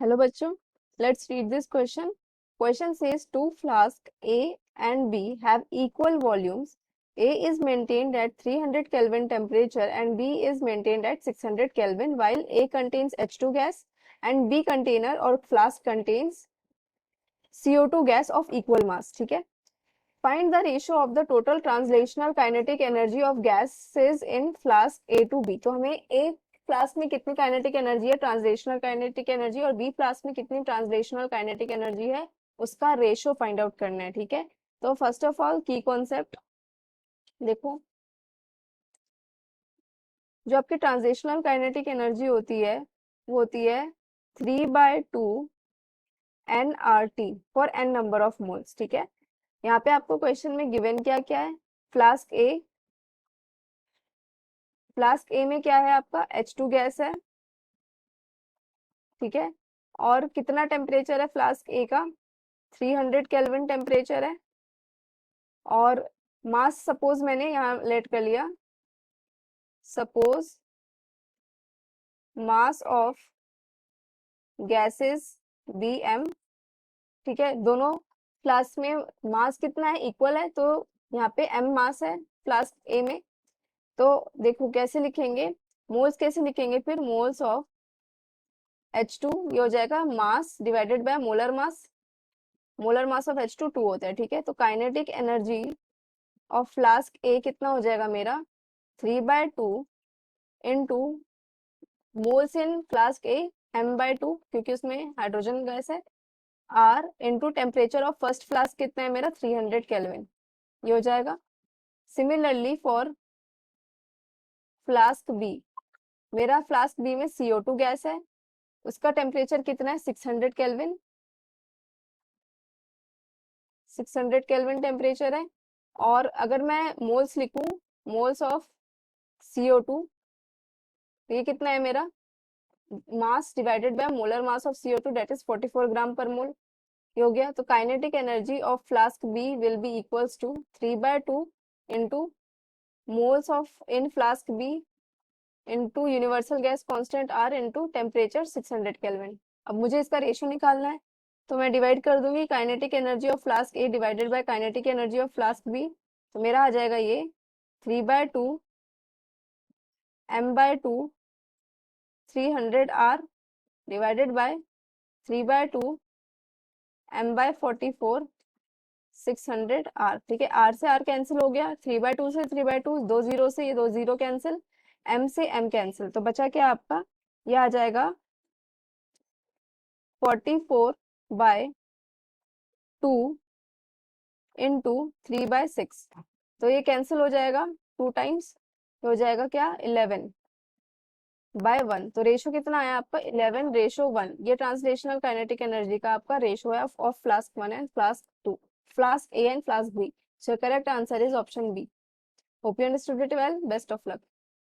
Hello बच्चों, let's read this question. Question says two flasks A and B have equal volumes. A is maintained at 300 Kelvin temperature and B is maintained at 600 Kelvin, while A contains H2 gas and B container or flask contains CO2 gas of equal mass. ठीक है. Find the ratio of the total translational kinetic energy of gases in flask A to B. तो हमें A flask में कितनी kinetic energy है, translational kinetic energy, और B flask में कितनी ट्रांसलेशनल काइनेटिक एनर्जी है, उसका रेशियो फाइंड आउट करना है. ठीक है. तो फर्स्ट ऑफ ऑल की कॉन्सेप्ट देखो, जो आपकी ट्रांसलेशनल काइनेटिक एनर्जी होती है वो होती है 3/2 nRT for n number of moles. ठीक है. यहाँ पे आपको क्वेश्चन में गिवन क्या क्या है. फ्लास्क ए, फ्लास्क ए में क्या है आपका H2 गैस है. ठीक है. और कितना टेम्परेचर है फ्लास्क ए का, 300 केल्विन टेम्परेचर है. और मास सपोज मैंने यहाँ लेट कर लिया, suppose mass of gases Bm. ठीक है. दोनों फ्लास्क में मास कितना है, इक्वल है, तो यहाँ पे m मास है फ्लास्क ए में. तो देखो कैसे लिखेंगे, मोल्स कैसे लिखेंगे, फिर मोल्स ऑफ H2, ये हो जाएगा मास divided by molar mass. Molar mass of H2 2 होता है. ठीक है. तो काइनेटिक एनर्जी ऑफ फ्लास्क ए कितना हो जाएगा मेरा, 3/2 इंटू मोल्स इन फ्लास्क ए m/2, क्योंकि उसमें हाइड्रोजन गैस है, r into temperature of first flask कितना है मेरा 300 केल्विन. ये हो जाएगा. सिमिलरली फॉर फ्लास्क बी, मेरा फ्लास्क बी में CO2 गैस है, उसका टेम्परेचर कितना है 600 केल्विन. 600 केल्विन टेम्परेचर है. और अगर मैं मोल्स लिखूं, मोल्स ऑफ CO2, तो ये कितना है मेरा, mass divided by molar mass of CO2, that is 44 gram per mole. ये हो गया. तो kinetic energy of flask B will be equals to 3/2 into moles of in flask B into universal gas constant R into temperature 600 kelvin. अब मुझे इसका ratio निकालना है, तो मैं डिवाइड कर दूंगी kinetic energy of flask A divided by kinetic energy of flask B. तो मेरा आ जाएगा ये 3/2 m/2 300R divided by 3/2 m/44 600R. ठीक है. R से R कैंसिल हो गया, 3/2 से 3/2, 2 जीरो से ये 2 जीरो कैंसिल, M से M कैंसिल. तो बचा क्या आपका, ये आ जाएगा 44/2 इंटू 3/6. तो ये कैंसिल हो जाएगा 2 टाइम्स, हो जाएगा क्या 11/1. तो रेशो कितना आया आपका 11:1. ये ट्रांसलेशनल काइनेटिक एनर्जी का आपका रेशो है of flask 1 and flask 2, flask A and flask B. So correct answer is option B. Hope you understood it well. Best of luck.